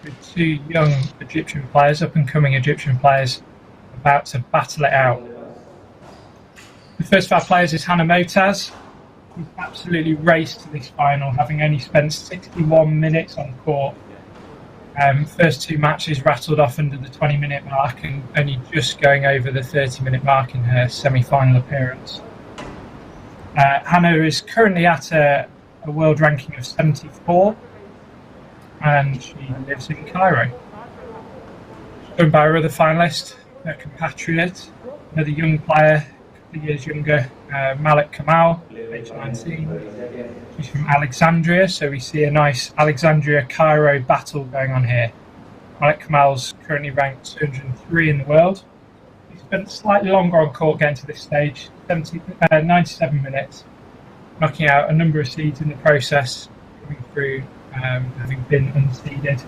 With two young Egyptian players, up-and-coming Egyptian players, about to battle it out. The first of our players is Hana Moataz. He's absolutely raced to this final, having only spent 61 minutes on court. First two matches rattled off under the 20-minute mark and only just going over the 30-minute mark in her semi-final appearance. Hana is currently at a world ranking of 74, and she lives in Cairo. She's joined by her other finalist, her compatriot, another young player, a couple of years younger, Malak Kamal, age 19. She's from Alexandria, so we see a nice Alexandria-Cairo battle going on here. Malak Kamal's currently ranked 203 in the world. He spent slightly longer on court getting to this stage, 97 minutes, knocking out a number of seeds in the process, coming through, having been unseeded,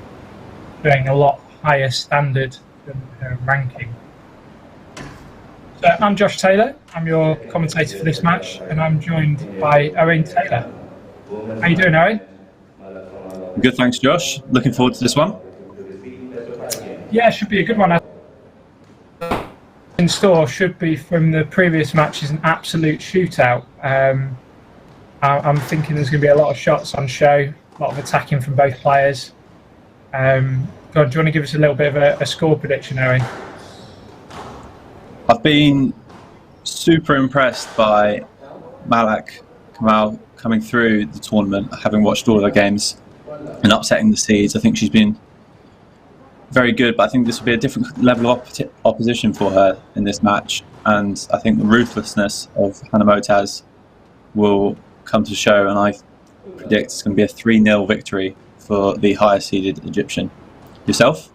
showing a lot higher standard than her ranking. So I'm Josh Taylor, I'm your commentator for this match, and I'm joined by Owen Taylor. How you doing, Owen? Good, thanks, Josh. Looking forward to this one. Yeah, it should be a good one. In store should be from the previous matches an absolute shootout. I'm thinking there's going to be a lot of shots on show, a lot of attacking from both players. Do you want to give us a little bit of a score prediction, Owen? I've been super impressed by Malak Kamal coming through the tournament, having watched all of her games and upsetting the seeds. I think she's been very good, but I think this will be a different level of opposition for her in this match, and I think the ruthlessness of Hana Moataz will come to show, and I predict it's going to be a 3-0 victory for the higher seeded Egyptian. Yourself?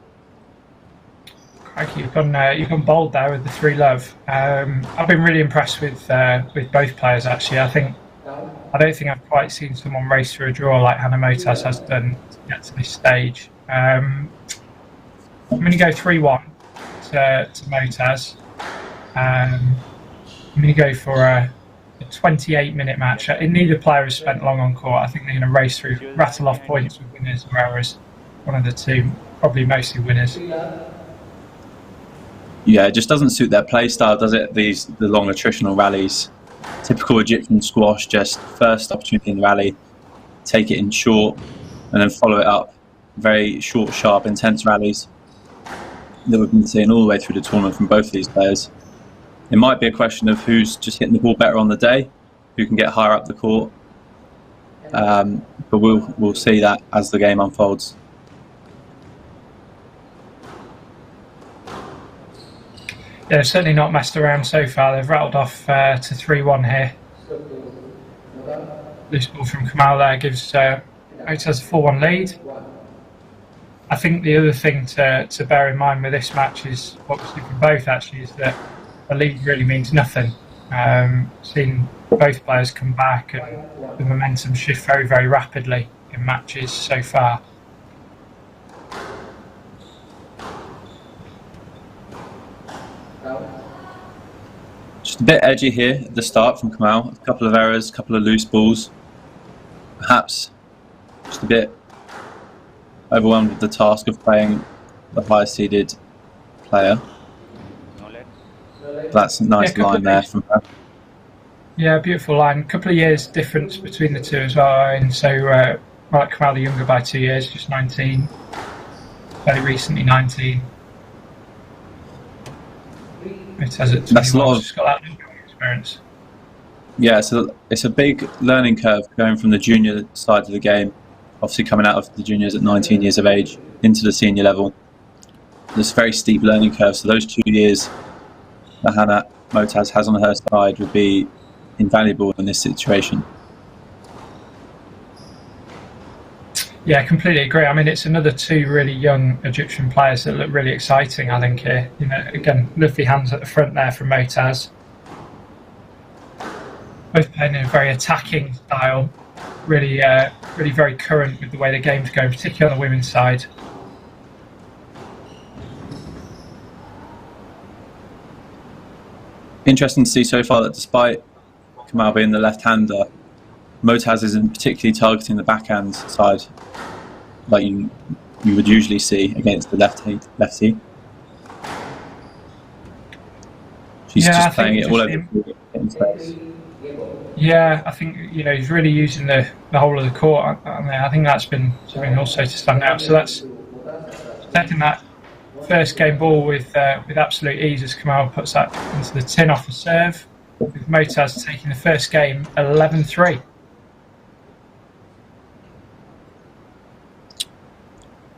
Crikey, you've gone bold there with the 3-love. I've been really impressed with both players, actually. I don't think I've quite seen someone race through a draw like Hana Moataz has done to get to this stage. I'm going to go 3-1 to Moataz. I'm going to go for a 28-minute match. Neither player has spent long on court. I think they're going to race through, rattle off points with winners, whereas one of the two, probably mostly winners. Yeah, it just doesn't suit their play style, does it? The long attritional rallies. Typical Egyptian squash, just first opportunity in the rally, take it in short, and then follow it up. Very short, sharp, intense rallies that we've been seeing all the way through the tournament from both of these players. It might be a question of who's just hitting the ball better on the day, who can get higher up the court, but we'll see that as the game unfolds. Yeah, certainly not messed around so far. They've rattled off to 3-1 here. Loose ball from Kamal there gives Moataz a 4-1 lead. I think the other thing to bear in mind with this match is, obviously for both actually, is that a lead really means nothing. Seeing both players come back and the momentum shift very, very rapidly in matches so far. Just a bit edgy here at the start from Kamal. A couple of errors, a couple of loose balls. Perhaps just a bit overwhelmed with the task of playing the higher seeded player. That's a nice line there from her. Yeah, beautiful line. A couple of years difference between the two as well. And so Malak Kamal the younger by 2 years, just 19. Very recently 19. It has it. That's a lot of. Just got that experience. Yeah, so it's a big learning curve going from the junior side of the game, obviously coming out of the juniors at 19 years of age into the senior level. There's a very steep learning curve, so those 2 years that Hana Moataz has on her side would be invaluable in this situation. Yeah, completely agree. I mean, it's another two really young Egyptian players that look really exciting, I think, here. You know, again, lovely hands at the front there from Moataz. Both playing in a very attacking style, really very current with the way the game's going, particularly on the women's side. Interesting to see so far that despite Kamal being the left-hander, Moataz isn't particularly targeting the backhand side like you would usually see against the lefty. She's just playing it all over in space. Yeah, I think he's really using the whole of the court. I think that's been something also to stand out. So that's taking that first game ball with absolute ease as Kamal puts that into the tin off the serve. With Moataz taking the first game 11-3.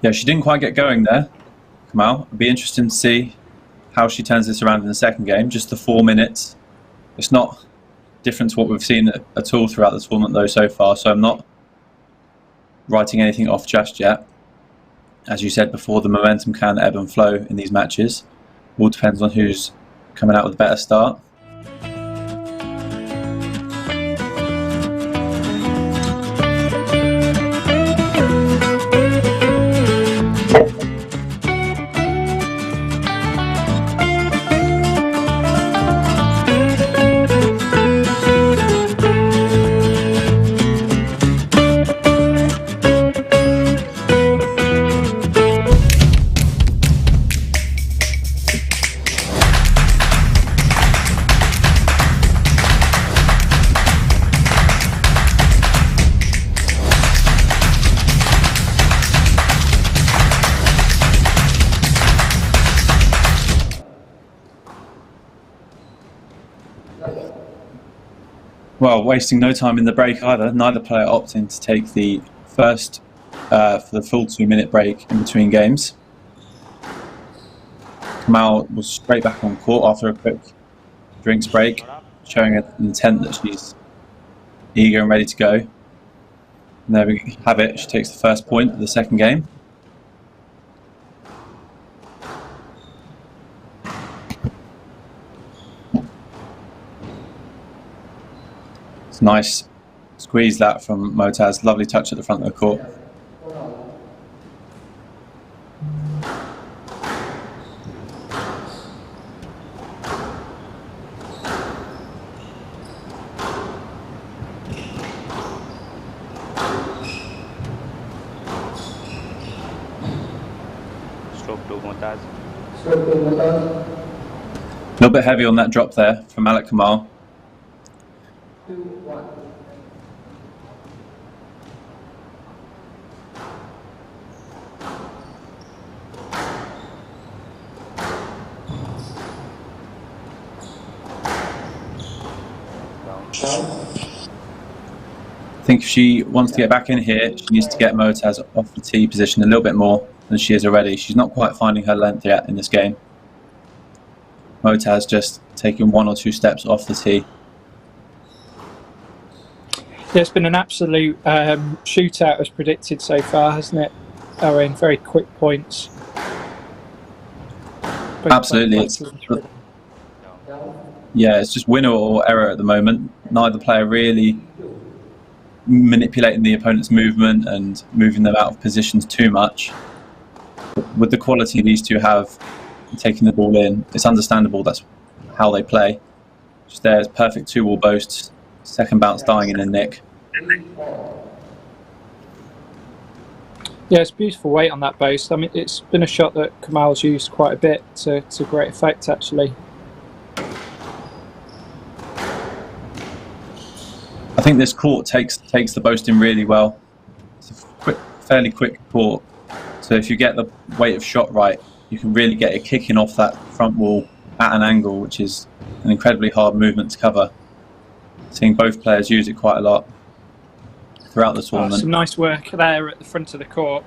Yeah, she didn't quite get going there, Kamal. It'd be interesting to see how she turns this around in the second game. Just the 4 minutes. It's not different to what we've seen at all throughout the tournament, though, so far. So I'm not writing anything off just yet. As you said before, the momentum can ebb and flow in these matches. All depends on who's coming out with a better start. Well, wasting no time in the break either. Neither player opting to take the first for the full 2-minute break in between games. Kamal was straight back on court after a quick drinks break, showing an intent that she's eager and ready to go. And there we have it. She takes the first point of the second game. Nice squeeze that from Moataz. Lovely touch at the front of the court. Stroke to Moataz. A little bit heavy on that drop there from Malak Kamal. 2-1. I think if she wants to get back in here, she needs to get Moataz off the tee position a little bit more than she is already. She's not quite finding her length yet in this game. Moataz just taking 1 or 2 steps off the tee. Yeah, it's been an absolute shootout as predicted so far, hasn't it? Owen, very quick points. Absolutely. Yeah, it's just winner or error at the moment. Neither player really manipulating the opponent's movement and moving them out of positions too much. With the quality these two have taking the ball in, it's understandable that's how they play. Just there's perfect 2-wall boasts. Second bounce dying in a nick. Yeah, it's beautiful weight on that boast. I mean, it's been a shot that Kamal's used quite a bit to great effect, actually. I think this court takes the boasting really well. It's a fairly quick court, so if you get the weight of shot right, you can really get it kicking off that front wall at an angle, which is an incredibly hard movement to cover. Seeing both players use it quite a lot throughout the tournament. Some nice work there at the front of the court.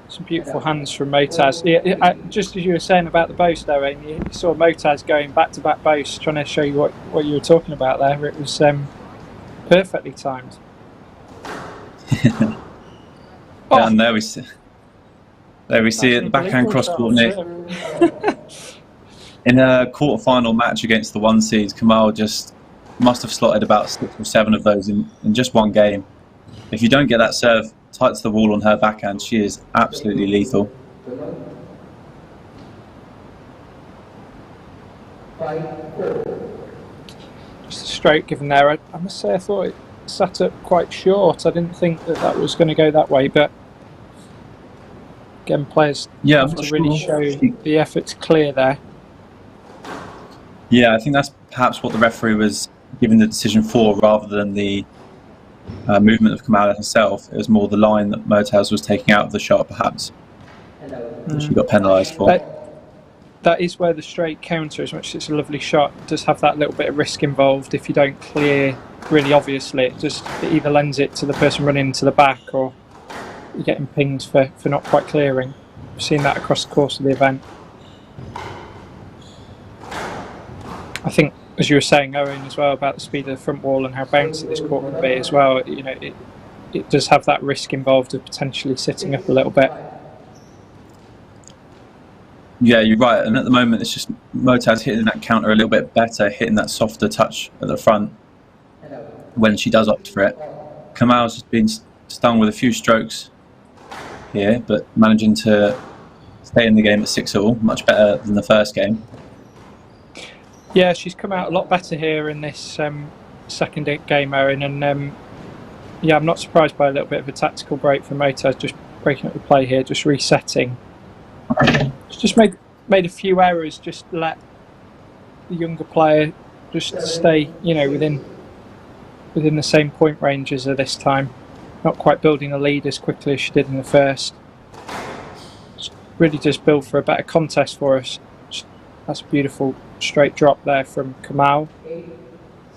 Some beautiful hands from Moataz. Yeah, just as you were saying about the boast, Owen, you saw Moataz going back-to-back boasts, trying to show you what you were talking about there. It was perfectly timed. Yeah, and there we see it, the backhand cross-court nick. In a quarter-final match against the 1 seeds, Kamal just must have slotted about 6 or 7 of those in just one game. If you don't get that serve tight to the wall on her backhand, she is absolutely lethal. Just a stroke given there. I must say I thought it sat up quite short. I didn't think that was going to go that way, but again, players have to really show the effort's clear there. Yeah, I think that's perhaps what the referee was giving the decision for, rather than the movement of Kamal herself. It was more the line that Moataz was taking out of the shot, perhaps, that she got penalised for. That is where the straight counter, as much as it's a lovely shot, does have that little bit of risk involved. If you don't clear really obviously, it either lends it to the person running into the back, or you're getting pinged for not quite clearing. I've seen that across the course of the event. I think, as you were saying, Owen, as well, about the speed of the front wall and how bouncy this court can be as well, you know, it does have that risk involved of potentially sitting up a little bit. Yeah, you're right, and at the moment it's just Moataz hitting that counter a little bit better, hitting that softer touch at the front when she does opt for it. Kamal's just been stung with a few strokes here, but managing to stay in the game at 6-all, much better than the first game. Yeah, she's come out a lot better here in this second game, Owen, and yeah, I'm not surprised by a little bit of a tactical break from Moataz, just breaking up the play here, just resetting. She's just made a few errors, just let the younger player just stay, you know, within the same point range as her this time. Not quite building a lead as quickly as she did in the first. Just really just build for a better contest for us. That's a beautiful straight drop there from Kamal.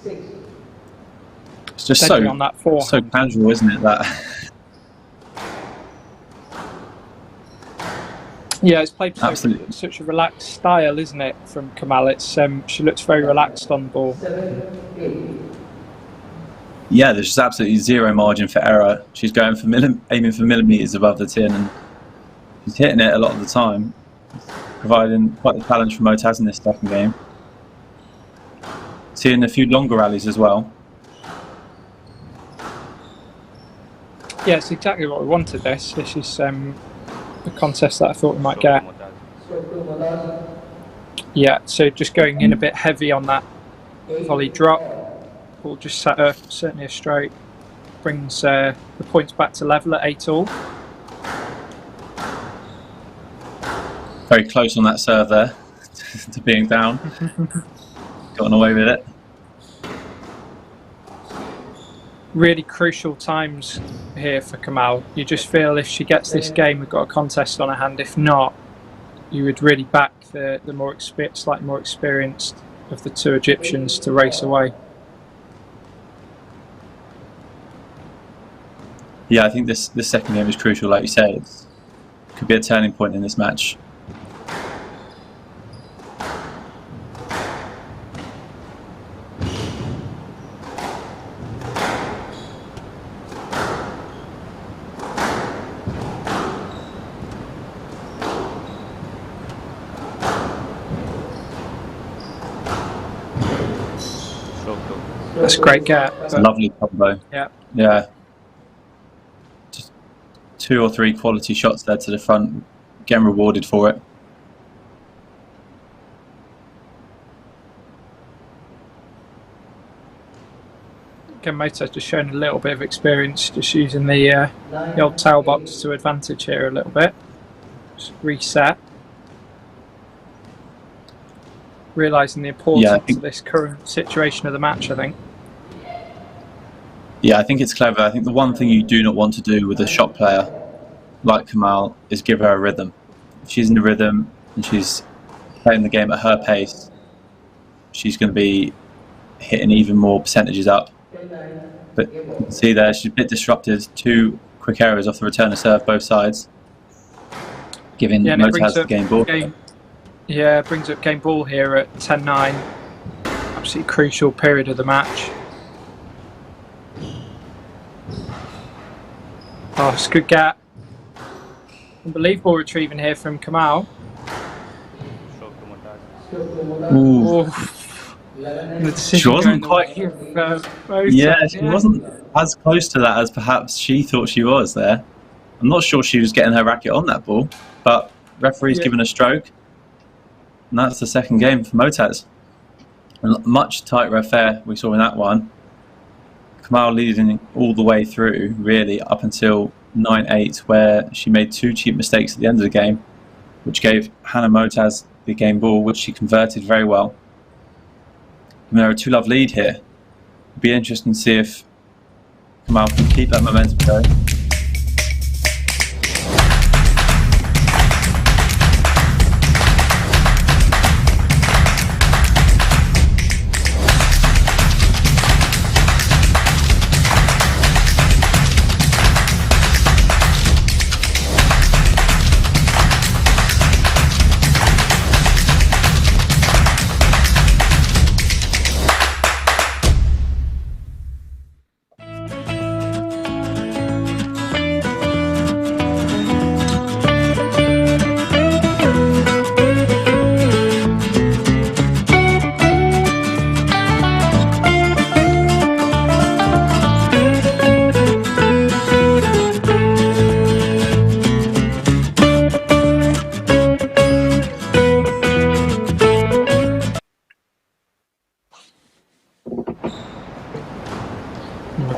It's just so casual, isn't it? That. Yeah, it's played such a relaxed style, isn't it, from Kamal? It's she looks very relaxed on the ball. Yeah, there's just absolutely zero margin for error. She's going for aiming for millimetres above the tin, and she's hitting it a lot of the time, providing quite the challenge for Moataz in this second game. Seeing a few longer rallies as well. Yeah, it's exactly what we wanted. This is the contest that I thought we might get. Yeah, so just going in a bit heavy on that volley drop. Ball just sat up, certainly a straight. Brings the points back to level at 8-all. Very close on that serve there to being down. Gotten away with it. Really crucial times here for Kamal. You just feel if she gets this game, we've got a contest on her hand. If not, you would really back the slightly more experienced of the two Egyptians to race away. Yeah, I think this second game is crucial, like you say. It could be a turning point in this match. That's a great gap. It's a lovely combo. Yeah. Yeah. Just 2 or 3 quality shots there to the front, getting rewarded for it. Again, Moataz just showing a little bit of experience, just using the old tail box to advantage here a little bit. Just reset. Realising the importance of this current situation of the match, I think. Yeah, I think it's clever. I think the one thing you do not want to do with a shot player like Kamal is give her a rhythm. If she's in a rhythm and she's playing the game at her pace, she's going to be hitting even more percentages up. But you can see there, she's a bit disrupted. 2 quick errors off the return of serve, both sides, giving Moataz the game ball. Yeah, brings up game ball here at 10-9. Absolutely crucial period of the match. Oh, it's a good gap. Unbelievable retrieving here from Kamal. Ooh. She wasn't quite. Yeah, she wasn't as close to that as perhaps she thought she was there. I'm not sure she was getting her racket on that ball, but referee's given a stroke. And that's the second game for Moataz. A much tighter affair we saw in that one. Kamal leading all the way through, really, up until 9-8, where she made 2 cheap mistakes at the end of the game, which gave Hana Moataz the game ball, which she converted very well. And they're a 2-love lead here. It'll be interesting to see if Kamal can keep that momentum going.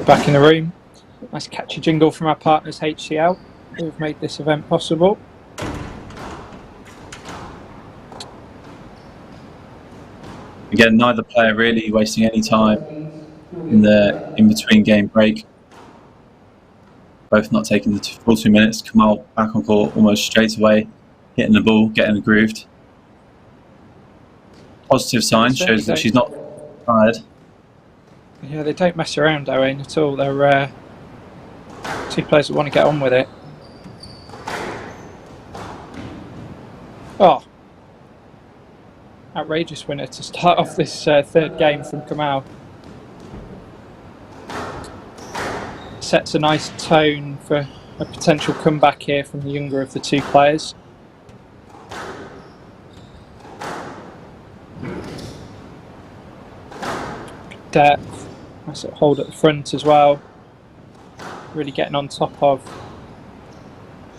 Back in the room. Nice catchy jingle from our partners HCL, who have made this event possible. Again, neither player really wasting any time in the in-between game break. Both not taking the full 2 minutes. Kamal back on court almost straight away, hitting the ball, getting grooved. Positive sign, shows that she's not tired. Yeah, they don't mess around, Owen, at all. They're 2 players that want to get on with it. Oh, outrageous winner to start off this 3rd game from Kamal. Sets a nice tone for a potential comeback here from the younger of the 2 players. Depth. Nice little hold at the front as well. Really getting on top of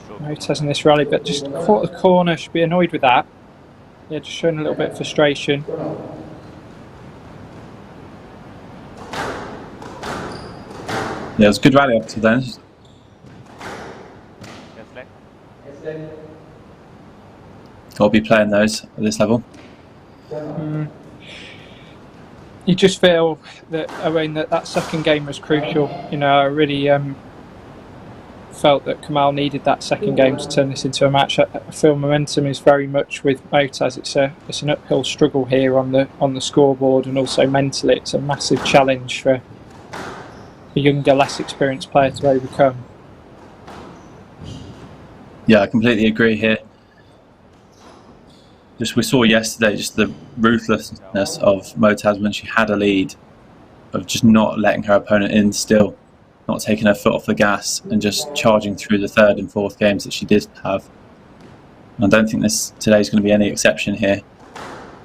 Moataz in this rally, but just caught the corner. Should be annoyed with that. Yeah, just showing a little bit of frustration. Yeah, it was a good rally up to then. Got to be playing those at this level. You just feel that, Owen, that second game was crucial. You know, I really felt that Kamal needed that second game to turn this into a match. I feel momentum is very much with Moataz. It's an uphill struggle here on the scoreboard, and also mentally it's a massive challenge for a younger, less experienced player to overcome. Yeah, I completely agree here. Just we saw yesterday just the ruthlessness of Moataz when she had a lead, of just not letting her opponent in still, not taking her foot off the gas and just charging through the 3rd and 4th games that she did have. And I don't think today's going to be any exception here.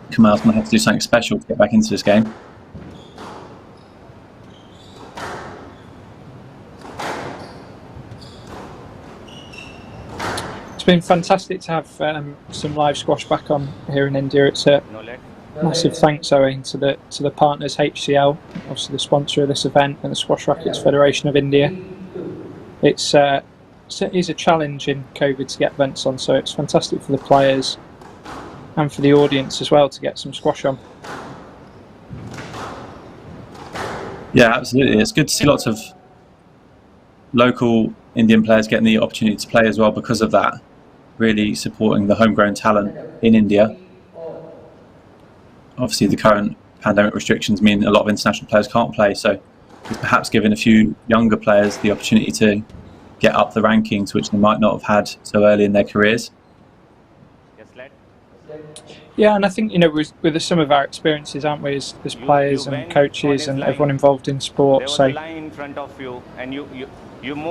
Kamal's going to have to do something special to get back into this game. It's been fantastic to have some live squash back on here in India. It's a massive thanks, Owen, to the partners HCL, obviously the sponsor of this event, and the Squash Rackets Federation of India. It is a challenge in COVID to get events on, so it's fantastic for the players and for the audience as well to get some squash on. Yeah, absolutely. It's good to see lots of local Indian players getting the opportunity to play as well because of that, really supporting the homegrown talent in India. Obviously the current pandemic restrictions mean a lot of international players can't play, so it's perhaps giving a few younger players the opportunity to get up the rankings, which they might not have had so early in their careers. Yeah, and I think, you know, with some of our experiences, aren't we, as players and coaches and everyone involved in sport, so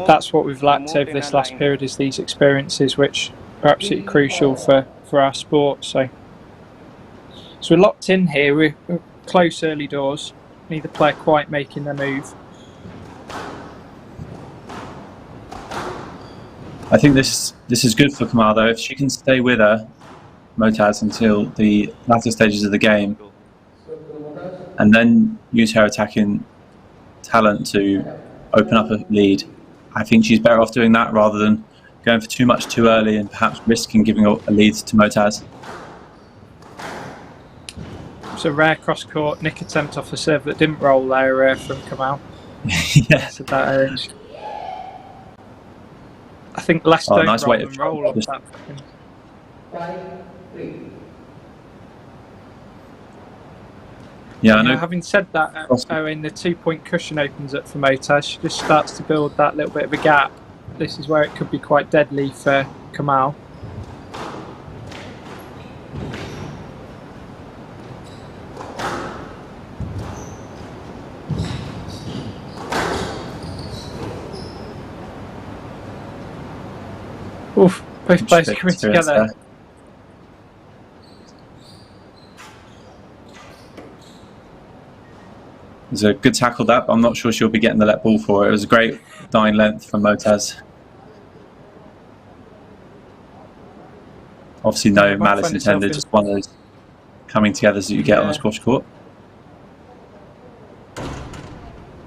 that's what we've lacked over this last period, is these experiences which are absolutely crucial for our sport. So we're locked in here, we're close early doors, neither player quite making their move. I think this is good for Kamal though. If she can stay with her, Moataz, until the latter stages of the game, and then use her attacking talent to open up a lead. I think she's better off doing that rather than going for too much too early and perhaps risking giving a lead to Moataz. It's a rare cross-court nick attempt off the serve that didn't roll there from Kamal. Yeah. So that I think less don't nice roll way than of roll off that. 5-3. Yeah, I know. Having said that, when the 2-point cushion opens up for Moataz, she just starts to build that little bit of a gap. This is where it could be quite deadly for Kamal. Oof, both players coming together. It was a good tackle that, but I'm not sure she'll be getting the let ball for it. It was a great dying length from Moataz. Obviously no malice intended, just one of those coming together that you get on a squash court.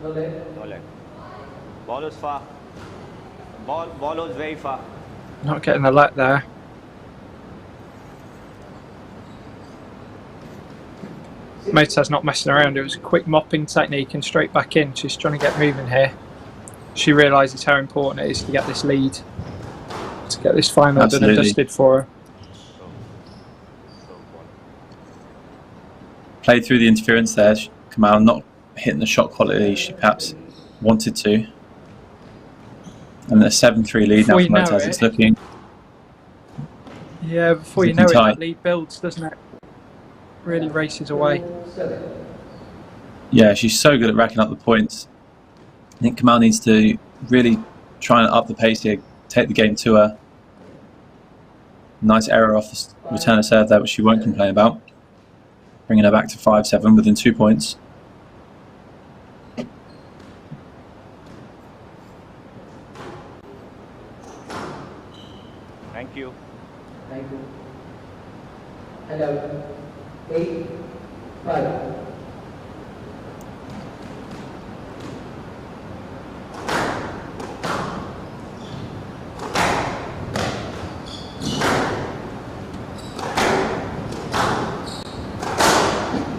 No leg. No leg. Ball was far. Ball was very far. Not getting the let there. Moataz not messing around. It was a quick mopping technique and straight back in. She's trying to get moving here. She realises how important it is to get this lead, to get this final done and dusted for her. Played through the interference there. Kamal not hitting the shot quality she perhaps wanted to. And a 7-3 lead now for Moataz. It's looking... Yeah, before you know it, that lead builds, doesn't it? Really races away. Yeah, she's so good at racking up the points. I think Kamal needs to really try and up the pace here, take the game to her. Nice error off the return of serve there, which she won't complain about. Bringing her back to 5-7 within 2 points. Thank you. Thank you. And out. 8-5.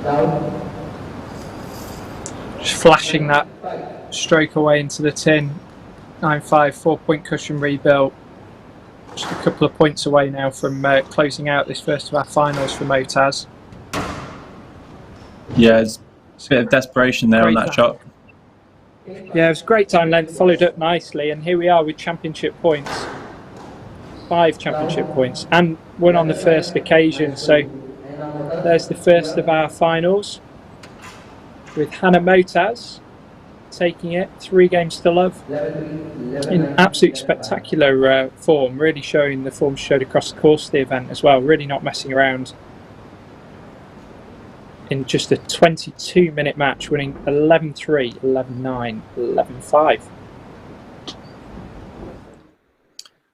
Down. Just flashing that stroke away into the tin. 9-5, 4-point cushion rebuilt. Just a couple of points away now from closing out this first of our finals for Moataz. Yeah, it's a bit of desperation there on that shot. Yeah, it was a great time length, followed up nicely, and here we are with championship points. 5 championship points, and one on the first occasion. So there's the first of our finals, with Hana Moataz taking it 3 games to love in absolute spectacular form, really showing the form she showed across the course of the event as well, really not messing around in just a 22-minute match, winning 11-3, 11-9, 11-5.